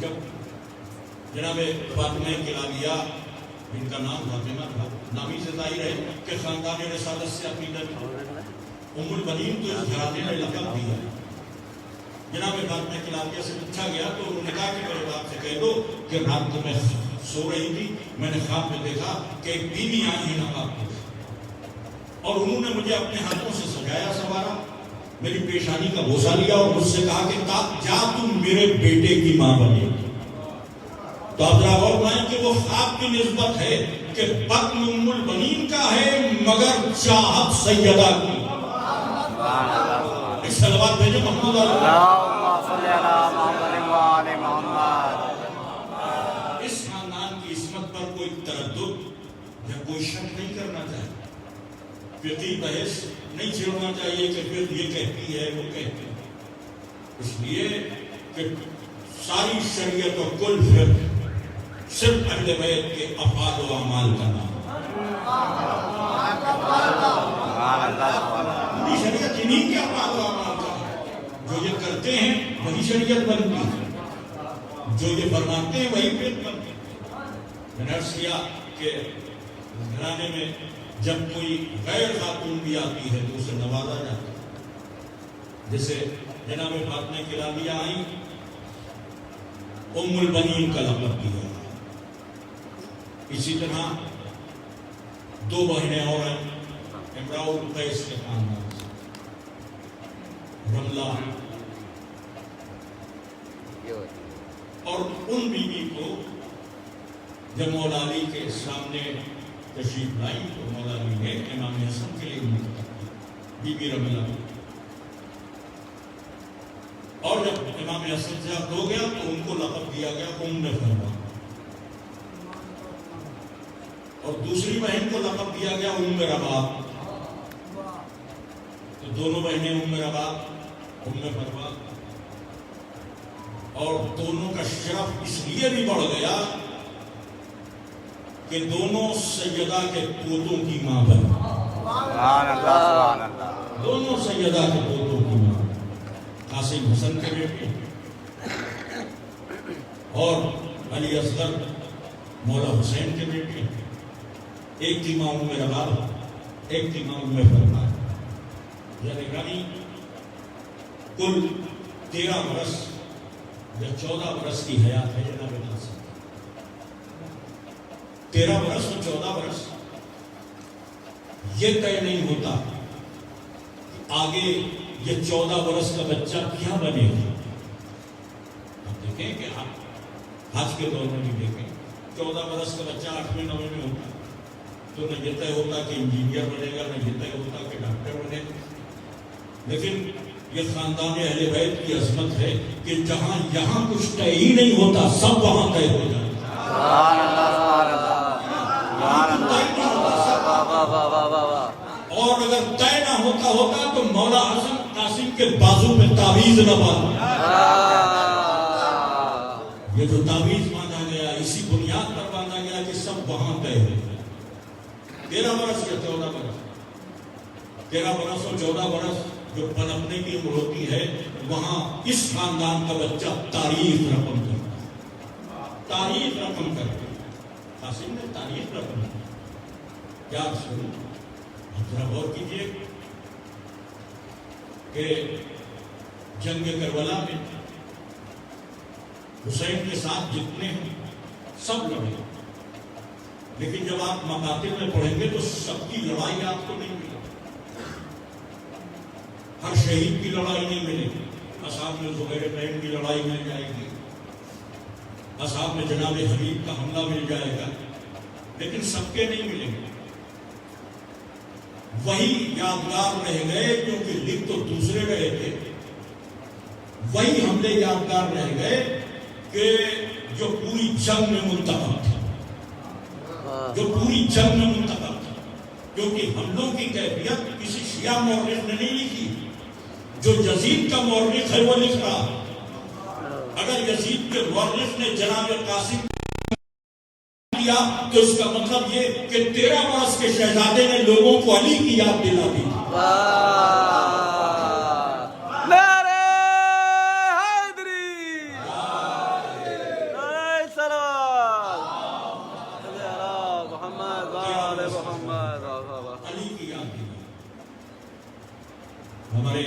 جب جناب فاطمہ کلابیہ ان کا نام فاطمہ تھا، نامی سے ظاہر ہے کہ خاندان رسالت سے عقیدت ام البنین تو اس گھرانے نے لقب دیا۔ جناب فاطمہ کلابیہ سے پوچھا گیا تو انہوں نے کہا کہ میرے باپ سے کہہ دو کہ رات کو میں سو رہی تھی، میں نے خواب میں دیکھا کہ ایک بیوی آئی ہے نواب کی، اور انہوں نے مجھے اپنے ہاتھوں سے سجایا سوارا، میری پیشانی کا بوسہ لیا اور مجھ سے کہا کہ جا تم میرے بیٹے کی ماں بنے۔ تو آپ ذرا غور کریں کہ وہ خواب کی نسبت ہے کہ بطن ام البنین کا ہے مگر چاہت سیدہ کی۔ ایک صلوات بھیجو محمد اللہم صلی علی محمد و آل محمد۔ اس خاندان کی عصمت پر کوئی تردد یا کوئی شک نہیں کرنا چاہیے، فقہی بحث نہیں چھیڑنا چاہیے کہ پھر یہ کہتی ہے وہ کہتی ہے، اس لیے کہ ساری شریعت و کل فقہ صرف اہل بیت کے افعال و اعمال کا نام ہے۔ شریعت انہی کے افعال و اعمال کا ہے، جو یہ کرتے ہیں وہی شریعت بنتی ہے، جو یہ فرماتے ہیں وہی فقہ بنتی ہے۔ میں نے عرض کیا کہ گھرانے میں جب کوئی غیر خاتون بھی آتی ہے تو اسے نوازا جاتا ہے، جیسے جناب فاطمہ کلابیہ آئیں، ام البنین کا لقب دیا۔ اسی طرح دو بہنیں اور ہیں امراء القیس کے خاندان سے، رملہ، اور ان بیوی کو جب مولا علی کے سامنے تشریف لائی تو مولا علی نے امام حسن کے لیے منتخب کی بی بی رملہ، اور جب امام حسن سے عقد ہو گیا تو ان کو لقب دیا گیا ام فرما، اور دوسری بہن کو لقب دیا گیا ام رباب۔ تو دونوں بہنیں ام رباب ام فرما، اور دونوں کا شرف اس لیے بھی بڑھ گیا کہ دونوں سیدہ کے پوتوں کی ماں بنی۔ سبحان اللہ سبحان اللہ۔ دونوں سیدہ کے پوتوں کی ماں، قاسم حسن کے بیٹے اور علی اصغر مولا حسین کے بیٹے، ایک کی ماں ام رباب ایک کی ماں ام فرما۔ یعنی کل 13 برس یا 14 برس کی حیات ہے جناب قاسم، 13 برس اور 14 برس۔ یہ طے نہیں ہوتا کہ آگے یہ 14 برس کا بچہ کیا بنے گا۔ آپ دیکھیں کہ آپ آج کے دور میں بھی دیکھیں 14 برس کا بچہ 8ویں 9ویں میں ہوتا تو نہ یہ طے ہوتا کہ انجینئر بنے گا، نہ یہ طے ہوتا کہ ڈاکٹر بنے گا۔ لیکن یہ خاندان اہل بیت کی عظمت ہے کہ جہاں یہاں کچھ طے ہی نہیں ہوتا سب وہاں طے ہو جاتا ہے۔ سبحان اللہ سبحان اللہ۔ اور اگر طے نہ ہوتا تو مولا حسن قاسم کے بازو پہ تعویذ نہ باندھا۔ یہ جو تعویذ باندھا گیا اسی بنیاد پر باندھا گیا کہ سب وہاں طے ہو جائے۔ 13 برس یا 14 برس، 13 برس اور 14 برس جو پنپنے کی عمر ہوتی ہے، وہاں اس خاندان کا بچہ تاریخ رقم کرتا ہے، تاریخ رقم کرتا ہے۔ قاسم نے تاریخ رقم کی، کیا سنو ذرا غور کیجیے کہ جنگ کربلا میں حسین کے ساتھ جتنے سب لڑے، لیکن جب آپ مقاتل میں پڑھیں گے تو سب کی لڑائی آپ کو نہیں ملے، ہر شہید کی لڑائی نہیں ملے گی۔ اصحاب میں زبیر کی لڑائی مل جائے گی، اصحاب میں جناب حبیب کا حملہ مل جائے گا، لیکن سب کے نہیں ملیں گے۔ وہی یادگار رہ گئے کیونکہ لکھ تو دوسرے رہے تھے، وہی حملے یادگار رہ گئے کہ جو پوری جنگ میں منتخب تھا، جو پوری جنگ میں منتخب تھا، کیونکہ حملوں کی کیفیت کسی شیعہ مورخ نے نہیں لکھی، جو یزید کا مورخ ہے وہ لکھ رہا۔ اگر یزید کے مورخ نے جناب قاسم کیا تو اس کا مطلب یہ کہ 13 برس کے شہزادے نے لوگوں کو علی کی یاد دلا دی۔ نعرہ حیدری، ہمارے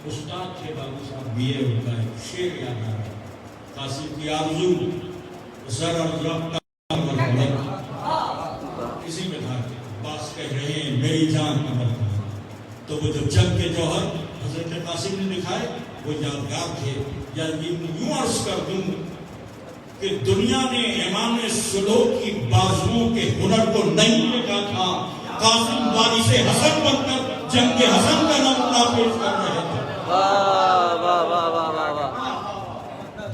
استاد تھے بابو صاحب بی اے ہوتا ہے، شعر یاد آ رہا ہے، قاسم کی آرزو زر اور درخت کا مرحبت، اسی میں تھا کہ باس کہہ رہے ہیں میری جان کا مرحبت، تو وہ جو جنگ کے جوہر حضرت قاسم نے دکھائے وہ یادگار تھے. یا یوں عرض کر دوں کہ دنیا نے امام سلوک کی بازوؤں کے ہنر کو نہیں دیکھا تھا، قاسم وارث حسن بن کر جنگ حسن کا نمونہ پیش کر رہے تھے.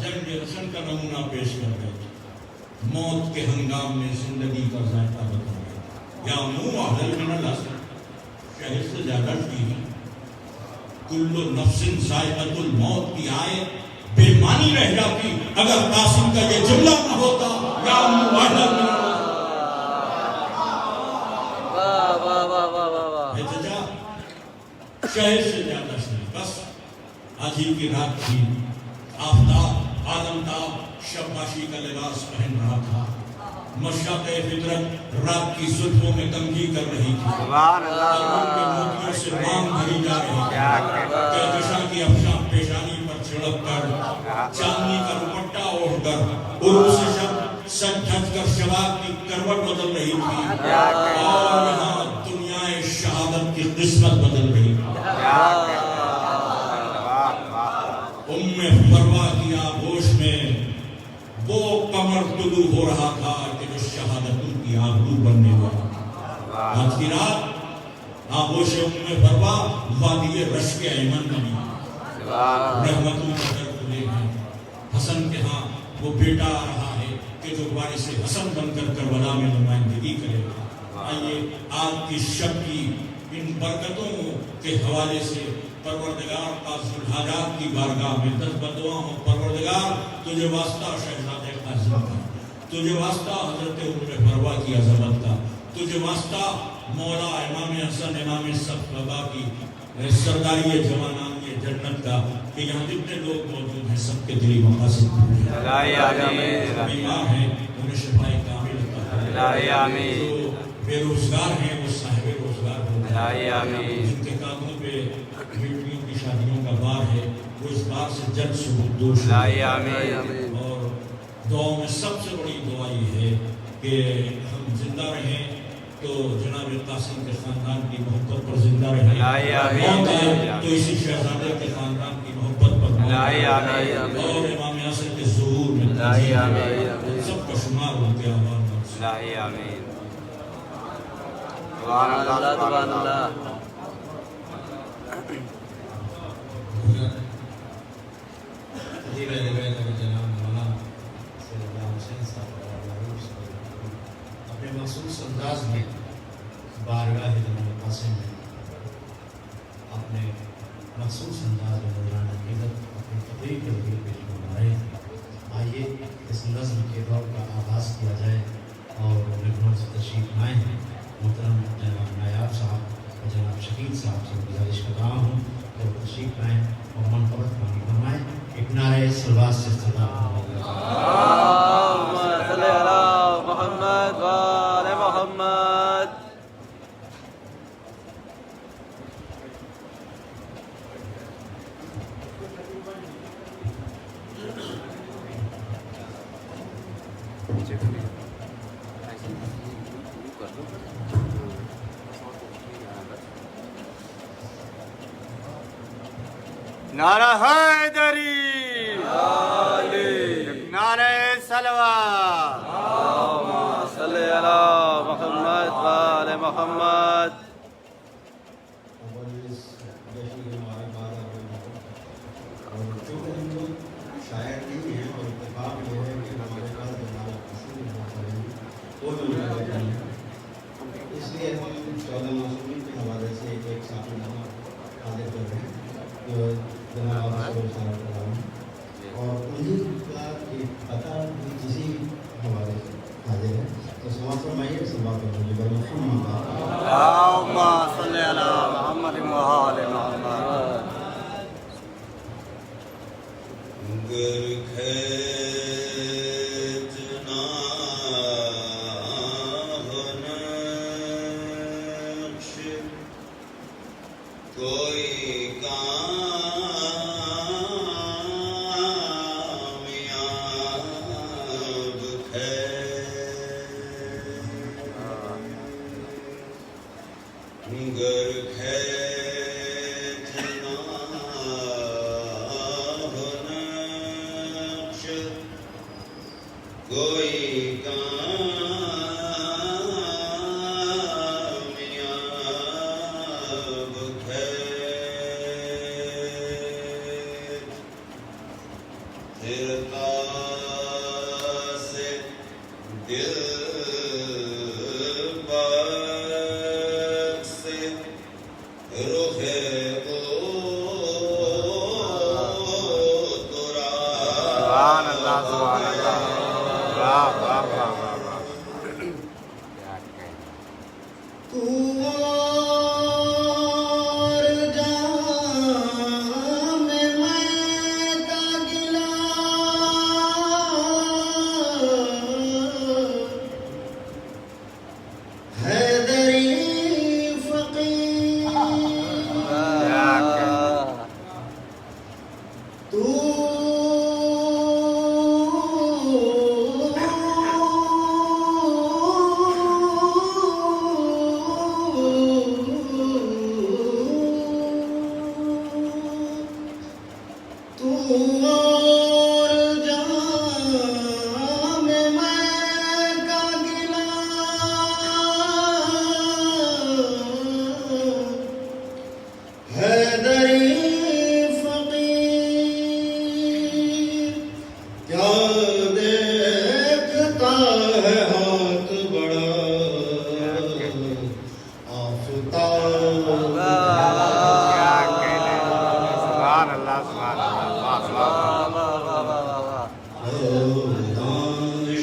جنگ حسن کا نمونہ پیش کر رہے تھے. موت کے ہنگام میں زندگی کا ذائقہ بتا رہے یا منہ اہل من الحسن، شہر سے زیادہ ٹھیک ہے. کل نفس ذائقۃ الموت کی آیت بے معنی رہ جاتی اگر قاسم کا یہ جملہ نہ ہوتا یا شہر سے زیادہ شہر. بس آج ہی کی رات تھی، آفتاب عالمتاب شباشی کا لباس پہن رہا تھا، مشرق فطرت رات کی زلفوں میں تنگی کر رہی تھی، سبحان اللہ، ان کے موتیوں سے مانگ بھری جا رہی تھی. کہکشاں کی افشاں پیشانی پر چھڑک کر، چاندنی کا دوپٹہ اوڑھ کر، عروس شب سج دھج کر شباب کی کروٹ بدل رہی تھی، اور یہاں دنیا شہادت کی قسمت بدل رہی تھی. فروا کی آغوش میں وہ قمر طلوع ہو رہا تھا کہ جو شہادتوں کی آبرو بننے والا. آج کی رات آغوش فروا وادی رشک ایمن بنی، رحمتوں کا در کھلے ہیں. حسن کے ہاں وہ بیٹا آ رہا ہے کہ جو وارث حسن بن کر کربلا میں نمائندگی کرے گا. آئیے آج کی شب کی ان برکتوں کے حوالے سے پروردگار قاضی الحاجات کی بارگاہ میں دست بدعا ہوں. پروردگار تجھے واسطہ شہزادے قاسم کا، تجھے واسطہ حضرت ام فروا کی عظمت کا، تجھے واسطہ مولا امام حسن امام صفوہ کی سرداری جوانان کی جنت کا، کہ یہاں جتنے لوگ موجود ہیں سب کے دلی مقاصد بیمار ہیں انہیں شفائے کامل عطا فرما. جو بے روزگار ہیں وہ صاحب روزگار ہو جائیں، جن کے کاندھوں پہ بیٹیوں کی شادیوں کا بار ہے وہ اس بار سے جلد ثبوت دوش ہو. اور دعاؤں میں سب سے بڑی دعا یہ ہے کہ ہم زندہ رہیں تو جناب قاسم کے خاندان کی محبت پر زندہ رہیں، موت آئے تو اسی شہزادے کے خاندان کی محبت پر موت آئے، اور امام حسن کے ظہور میں سب کا شمار ہو کے آباد. سبحان اللہ، سبحان اللہ. اپنے مخصوص انداز میں بارگاہ جناب قاسم میں اپنے مخصوص انداز میں نذرانہ عقیدت اپنی تقریر کے ذریعے پیش کروا رہے ہیں. آئیے اس نظم کے دور کا آغاز کیا جائے اور مہمان سے تشریف لائے ہیں. محترم جناب نایاب صاحب اور جناب شکیل صاحب سے گزارش کر رہا ہوں کہ وہ تشریف لائیں اور منقبت پانی فرمائیں. ایک نعرہ صلوات سے استدعا محمد وآل محمد. نعرہ حیدری، نعرہ صلوات، اللہم صلی علی محمد وآل محمد. شاعر نہیں ہے اور اتفاق یہ ہے کہ ہمارے پاس جناب قاسم وہ اس لیے ہم 14 معصومین کے حوالے سے ایک صافی نامہ حاضر کر رہے ہیں جناب اور انہیں کا ایک پتہ بھی اسی حوالے سے حاضر ہے. تو سماعت فرمائیے، سماعت فرمائیے. گر کھیچنا ہو نقش کوئی کامیاب کھیچ پھرتا سے دل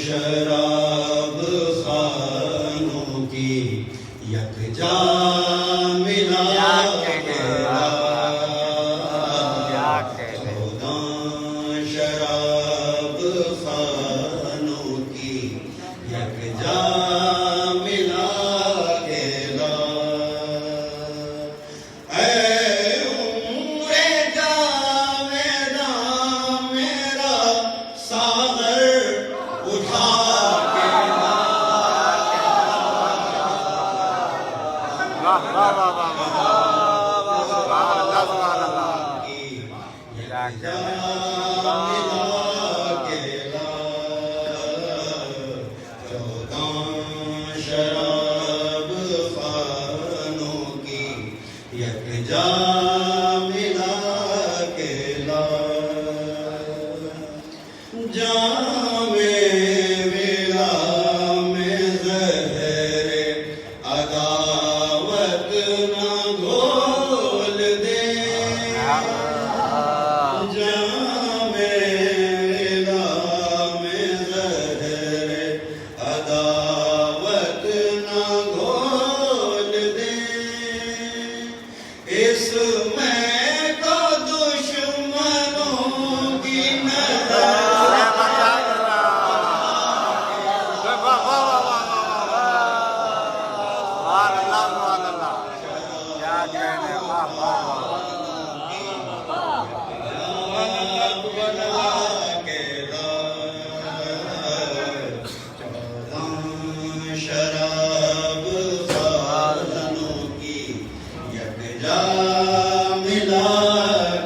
شراب خانوں کی یکجا ملا شراب خانوں کی یکجا ملا کے لا اے عمر جاویداں میرا ساغر اٹھا کے لا شراب خانوں کی یکجا ملا کے لا جام ولا میں زہر عداوت نہ گھول دے جام ولا میں زہر عداوت نہ گھول دے اس میں تو دشمنوں کی نظر شراب خانوں کی یکجا ملا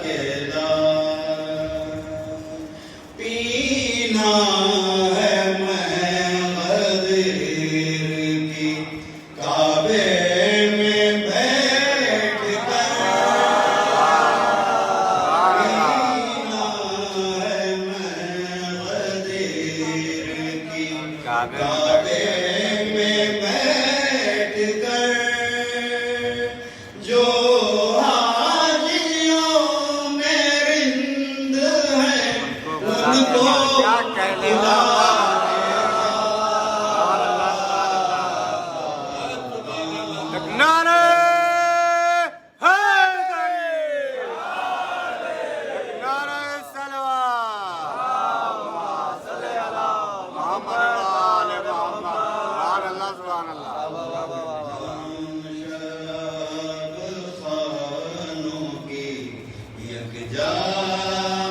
کے لا پینا ہے میں غدیر کی کعبے میں بیٹھ کر پینا ہے میں غدیر کی کعبے میں بیٹھ کر جو حاجیوں میں رند ہیں ان کو بلا شراب خانوں کی یکجا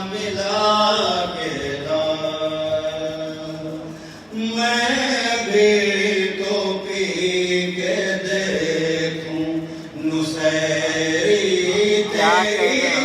ملا کے لا میں بھی تو پی کے دیکھوں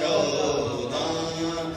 14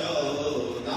14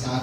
7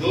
2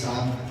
7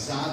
7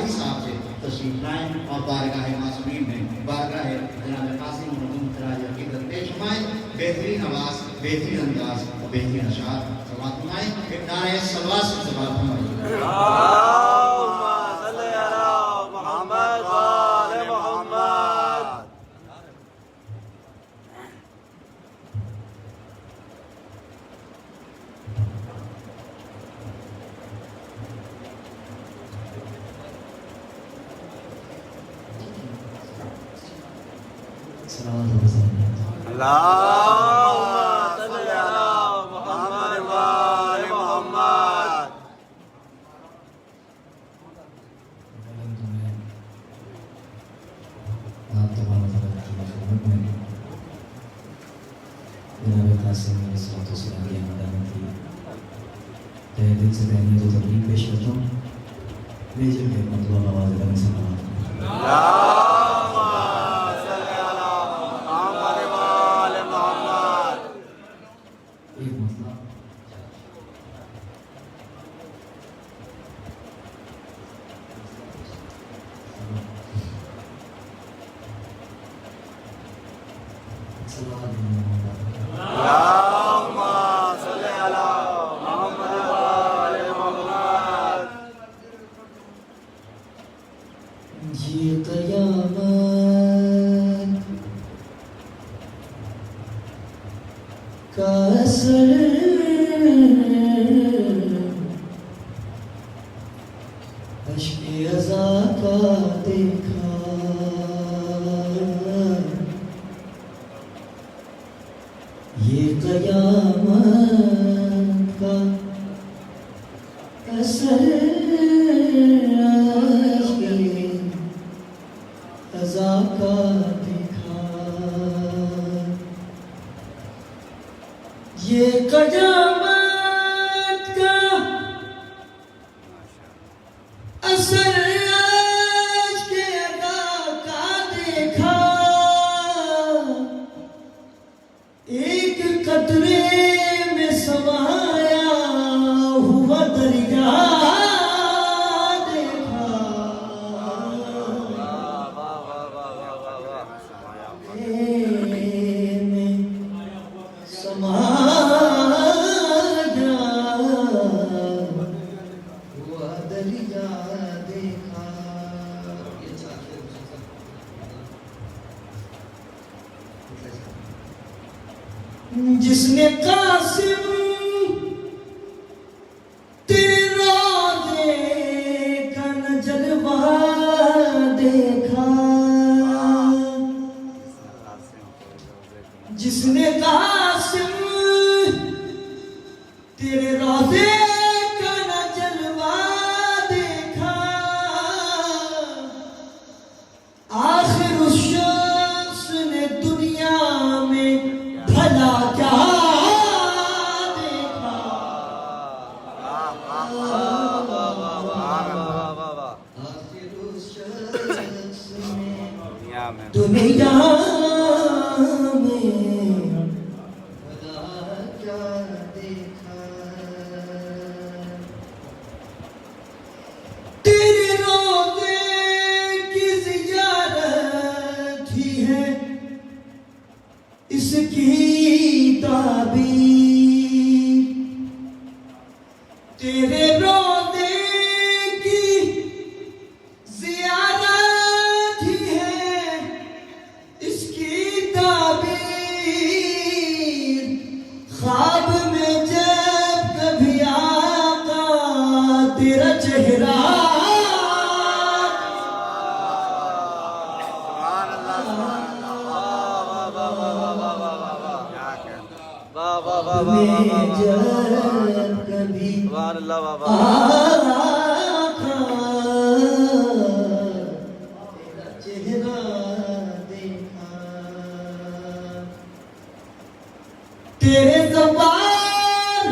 قاری صاحب سے تشریف لائیں اور بارگاہ معصومین میں بارگاہ جناب قاسم مردم خراج عقیدت پیش فرمائیں. بہترین آواز، بہترین انداز اور بہترین اشعار سماعت فرمائیں. ایک نعرہ صلوات سے سماعت فرمائیں. اللهم صل على محمد وآل محمد. اللهم صل على محمد وآل محمد. آپ تمام حضرات کی خدمت میں جناب قاسم علیہ الصلوۃ والسلام کی مداحت کی تہ دل سے تہنیت و تبریک پیش کرتا ہوں. میجر کے مطلب آواز کرنے سے اللهم صل على محمد وآل محمد. ایک مطلب اللهم صل على محمد وآل محمد. یہ قیامت کا اثر اشک ازا کا دیکھا یہ قیامت کا اثر ازا کا دیکھا یہ قیامت کا اثر عشق ادا کا دیکھا ایک قطرے میں سمایا ہوا دریا دیکھا میں سمایا ہوا دریا دیکھا. جس نے قاسم تیرے روضے کا نہ جلوہ دیکھا جس نے قاسم تیرے روضے کا نہ جلوہ دیکھا آخر اس شخص نے دنیا میں بھلا کیا دیکھا آخر اس شخص نے دنیا میں بھلا کیا دیکھا تیرے روضے کی زیارت ہی ہے اس کی تعبیر تیرے روضے کی زیارت ہی ہے اس کی تعبیر خواب میں جب کبھی آقا تیرا چہرہ میں جب کبھی آقا تیرا چہرہ دیکھا تیرے زبان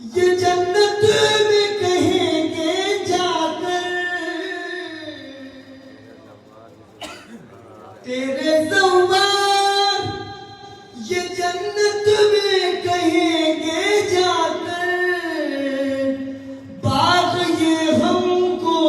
یہ جنت میں کہیں گے جا کر تیرے زبان یہ جنت میں کہیں گے جا کر باغ یہ ہم کو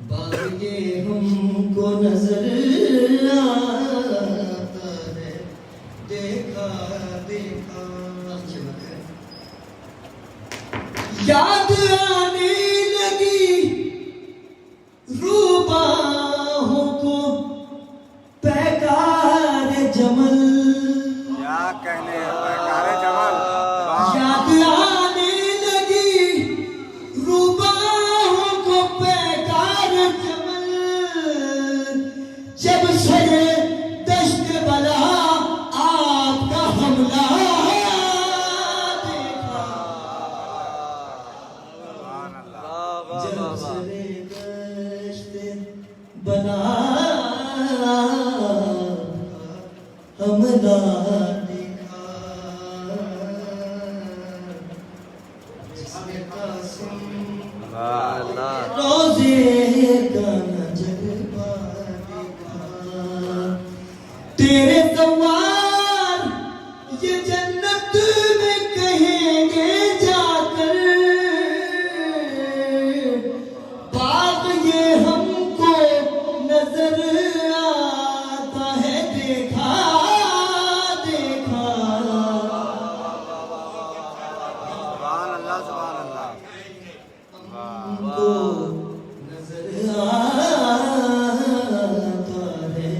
باغ یہ ہم کو نظر آتا ہے دیکھا دیکھا یاد آنے لگی روباہوں کو پیکار جمل کیا کہنے ہیں پیکار جمل واہ یاد آنے لگی روباہوں کو پیکار جمل جب سرے دشت بلا آپ کا حملہ دیکھا سبحان اللہ جب سرے دشت بلا حملہ دیکھا جس میں قاسم اللہ روزے کا جلوہ دیکھا تیرے سوار یہ جنت میں کہیں گے جا کر باغ یہ ہم کو نظر آتا ہے دیکھا دیکھا سبحان اللہ سبحان اللہ واہ کو نظر آتا ہے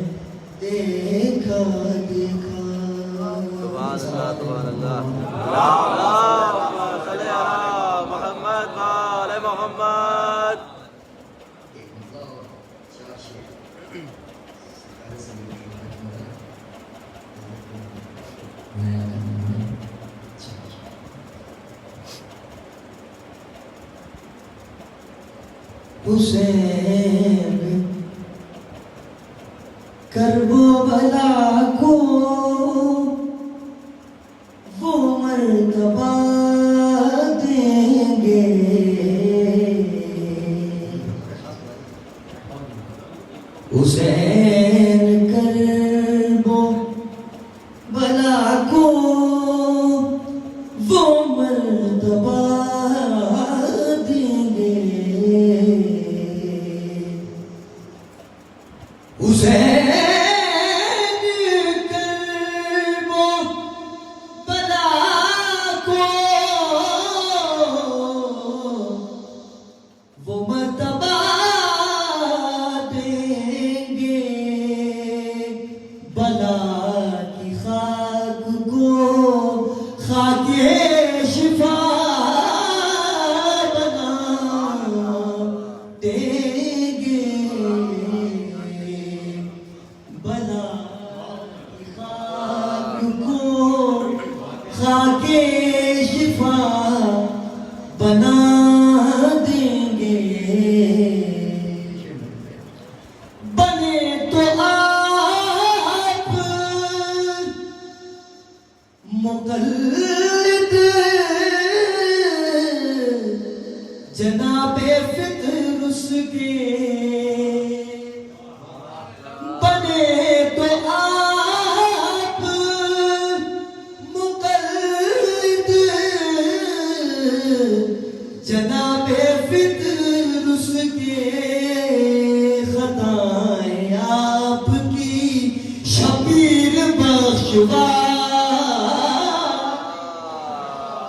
دیکھا دیکھا سبحان اللہ صلی علی محمد وعلی محمد حسین کرب و بلا کو وہ مرتبہ دیں گے حسین کرب و بلا کو وہ مرتبہ دیں گے حسین کرب و بلا کو وہ مرتبہ دیں گے بلا کی خاک کو خاک شفا بنا دیں گے بلا کی خاک کو خاک شفا بنا دیں گے بنے تو آپ مقلد جناب فطرس کے بنے تو آپ مقلد جناب فطرس کے خطائیں آپ کی شبیر بخشوا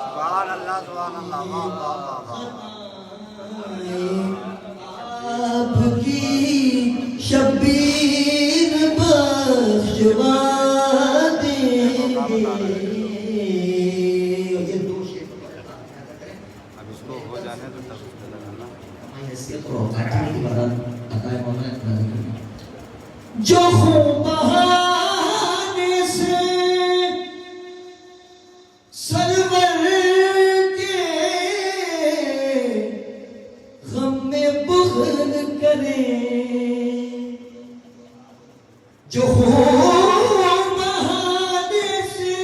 سبحان اللہ سبحان اللہ واہ واہ واہ واہ آپ کی شبیر بخشوا دیں گے یہ دو شعر اب اس کو ہو جانے تو تب اس پہ لگانا حیثیت اور اوقات کی مدد عطا مولانا جو خون بہانے سے سرور کے غم میں بخل کریں جو خون بہانے سے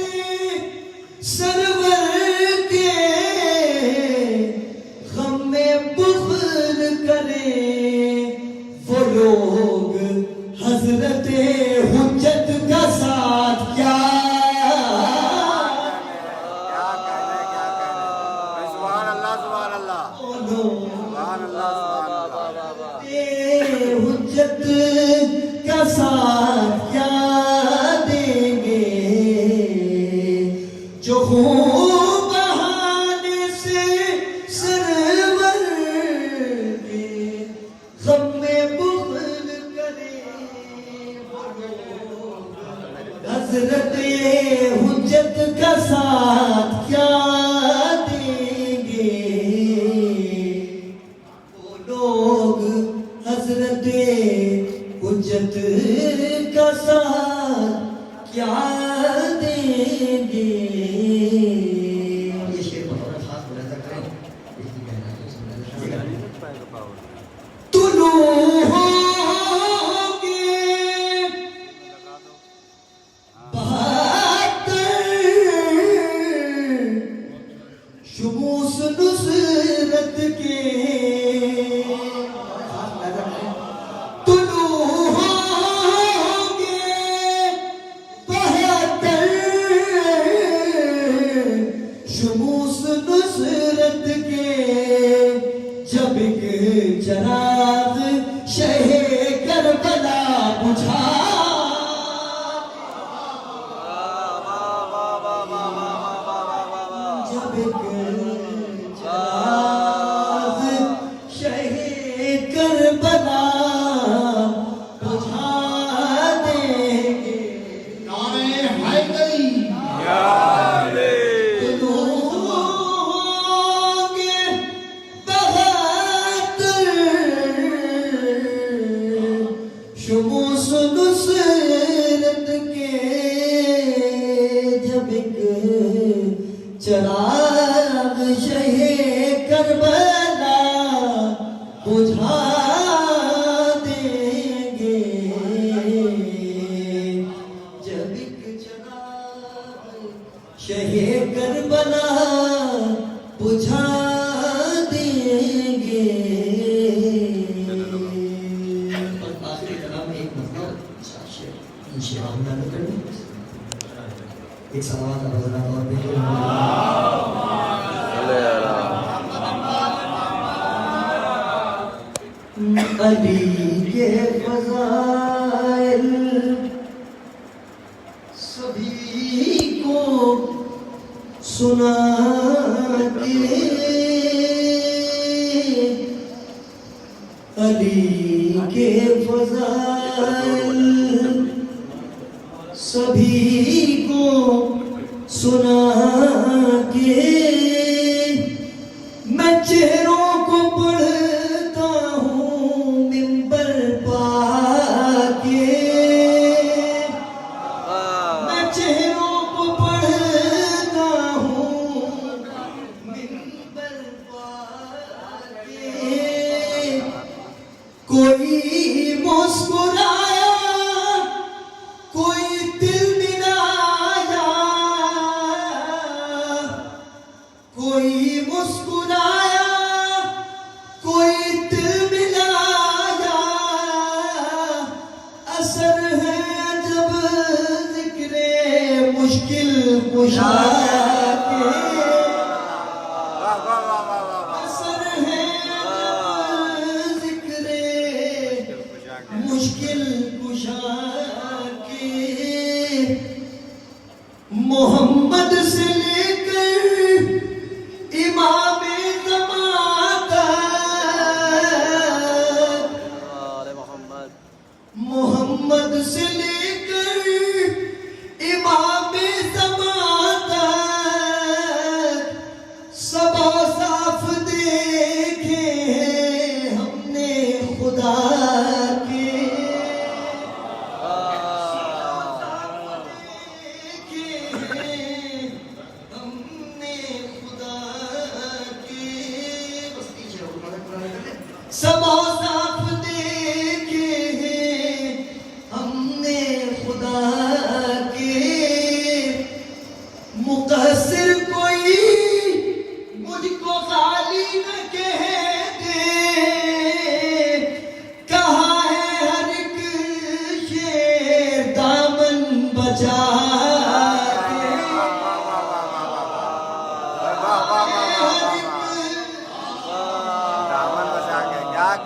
سرور کے غم میں بخل کریں وہ لوگ حضرت حجت کا ساتھ کیا کہنے سبحان اللہ سبحان اللہ وہ لوگ سبحان اللہ سبحان اللہ حجت کا ساتھ کیا دیں گے جو خون بہانے سے سرور کے غم میں بخل کرے حضرت حجت کا ساتھ کیا دیں گے وہ لوگ حضرت حجت کا ساتھ کیا دیں گے. یہ شعر بطور خاص ملاحظہ کریں اس کی کہنا ہے طلوع ہوں گے بہادر شموس نصرت کے طلوع ہوں گے بہادر شموس نصرت کے جب ایک چراغ شہ کربلا بجھا جب ایک چراغ شہ کربلا بجھا دیں گے. نعرہ حیدری شموس نصرت کے جب ایک چراغ شہ کربلا بجھا دیں گے جب ایک چراغ شہ کربلا بجھا دیں گے. اور آخری کلام میں ایک مطلب انشاءاللہ کریں ایک سلوات اور حضرات اور بیٹھے علی کے فضائل سبھی کو سنا کے علی کے فضائل سبھی کو سنا کے میں چہروں کو پڑھتا ہوں منبر پا کے میں چہروں کو پڑھتا ہوں منبر پا کے کوئی مسکرایا کوئی دل ملایا کوئی مسکرایا کوئی دل ملایا اثر ہے جب ذکر مشکل کشا کے اثر ہے جب ذکر مشکل کشا کے محمد سے لے کر امام زمان تک محمد سے لے کر امام زمان تک سب صاف دیکھے ہم نے خدا کے ہم نے خدا کے سب صاف دیکھے ہم نے خدا کے مقصر کوئی مجھ کو خالی نہ کہہ دے کہا ہے ہر ایک شیر دامن بچا دامن بچا کے کیا